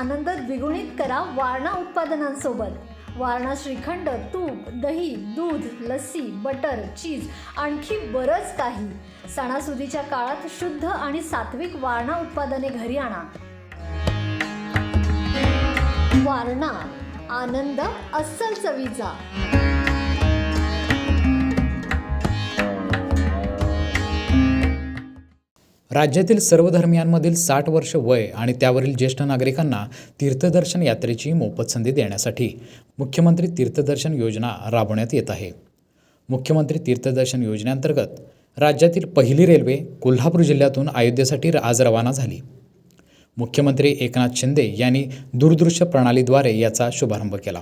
आनंद द्विगुणित करा वारणा उत्पादनांसोबत। वारणा श्रीखंड, तूप, दही, दूध, लस्सी, बटर, चीज आणखी बरंच काही। सणासुदीच्या काळात शुद्ध आणि सात्विक वारणा उत्पादने घरी आणा। वारणा, आनंद अस्सल चवीचा। राज्यातील सर्व धर्मियांमधील 60 वर्ष वय आणि त्यावरील ज्येष्ठ नागरिकांना तीर्थदर्शन यात्रेची मोफत संधी देण्यासाठी मुख्यमंत्री तीर्थदर्शन योजना राबवण्यात येत आहे। मुख्यमंत्री तीर्थदर्शन योजनेअंतर्गत राज्यातील पहिली रेल्वे कोल्हापूर जिल्ह्यातून अयोध्येसाठी आज रवाना झाली। मुख्यमंत्री एकनाथ शिंदे यांनी दूरदृश्य प्रणालीद्वारे याचा शुभारंभ केला।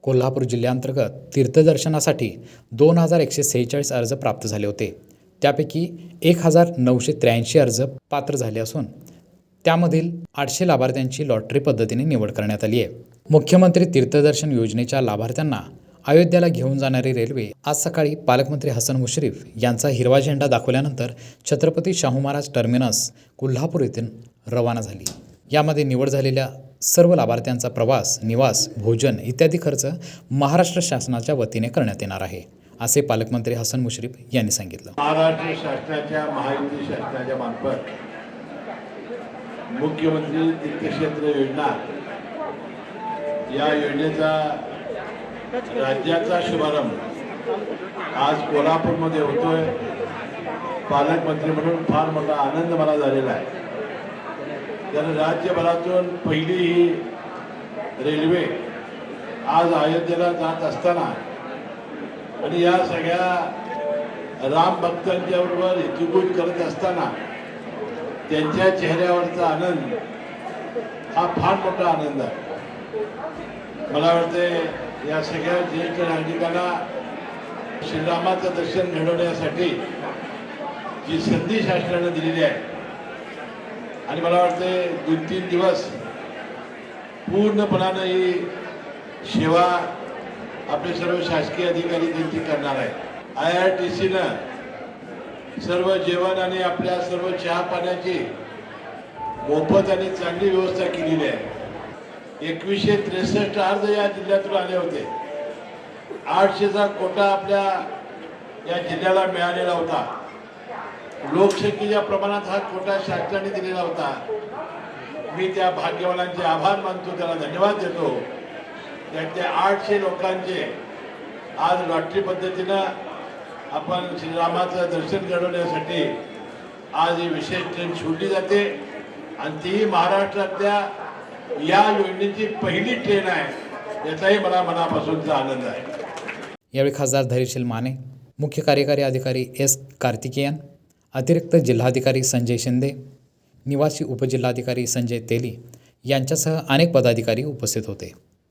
कोल्हापूर जिल्ह्याअंतर्गत तीर्थदर्शनासाठी 2146 अर्ज प्राप्त झाले होते। त्यापैकी 1983 अर्ज पात्र झाले असून त्यामधील 800 लाभार्थ्यांची लॉटरी पद्धतीने निवड करण्यात आली आहे। मुख्यमंत्री तीर्थदर्शन योजनेच्या लाभार्थ्यांना अयोध्येला घेऊन जाणारी रेल्वे आज सकाळी पालकमंत्री हसन मुश्रीफ यांचा हिरवा झेंडा दाखवल्यानंतर छत्रपती शाहू महाराज टर्मिनस कोल्हापूर येथून रवाना झाली। यामध्ये निवड झालेल्या सर्व लाभार्थ्यांचा प्रवास, निवास, भोजन इत्यादी खर्च महाराष्ट्र शासनाच्या वतीने करण्यात येणार आहे, असे पालकमंत्री हसन मुश्रीफ यांनी सांगितलं। महाराष्ट्र शासनाच्या महायुती शासनाच्या मार्फत मुख्यमंत्री तीर्थक्षेत्र योजना या योजनेचा राज्याचा शुभारंभ आज कोल्हापूरमध्ये होतोय। पालकमंत्री म्हणून फार मोठा आनंद मला झालेला आहे। तर राज्यभरातून पहिली ही रेल्वे आज अयोध्येला जात असताना आणि या सगळ्या राम भक्तांच्या बरोबर हितगुज करत असताना त्यांच्या चेहऱ्यावरचा आनंद हा फार मोठा आनंद आहे। मला वाटते या सगळ्या ज्येष्ठ नागरिकांना श्रीरामाचं दर्शन घडवण्यासाठी जी संधी शासनाने दिलेली आहे आणि मला वाटते 2-3 दिवस पूर्णपणाने ही सेवा आपले सर्व शासकीय अधिकारी त्यांची करणार आहे। IRTCनं सर्व जेवण आणि आपल्या सर्व चहा पाण्याची मोफत आणि चांगली व्यवस्था केलेली आहे। 2163 अर्ज या जिल्ह्यातून आले होते। 800चा कोटा आपल्या या जिल्ह्याला मिळालेला होता। लोकसंख्येच्या प्रमाणात हा कोटा शासनाने दिलेला होता। मी त्या भाग्यवानांचे आभार मानतो, त्याला धन्यवाद देतो। त्यातल्या 800 लोकांचे आज लॉटरी पद्धतीनं आपण श्रीरामाचं दर्शन घडवण्यासाठी आज ही विशेष ट्रेन सोडली जाते आणि ती महाराष्ट्रातल्या या योजनेची पहिली ट्रेन आहे, याचाही मला मनापासूनचा आनंद आहे। यावेळी खासदार धैर्यशील माने, मुख्य कार्यकारी अधिकारी S. कार्तिकेयन, अतिरिक्त जिल्हाधिकारी संजय शिंदे, निवासी उपजिल्हाधिकारी संजय तेली यांच्यासह अनेक पदाधिकारी उपस्थित होते।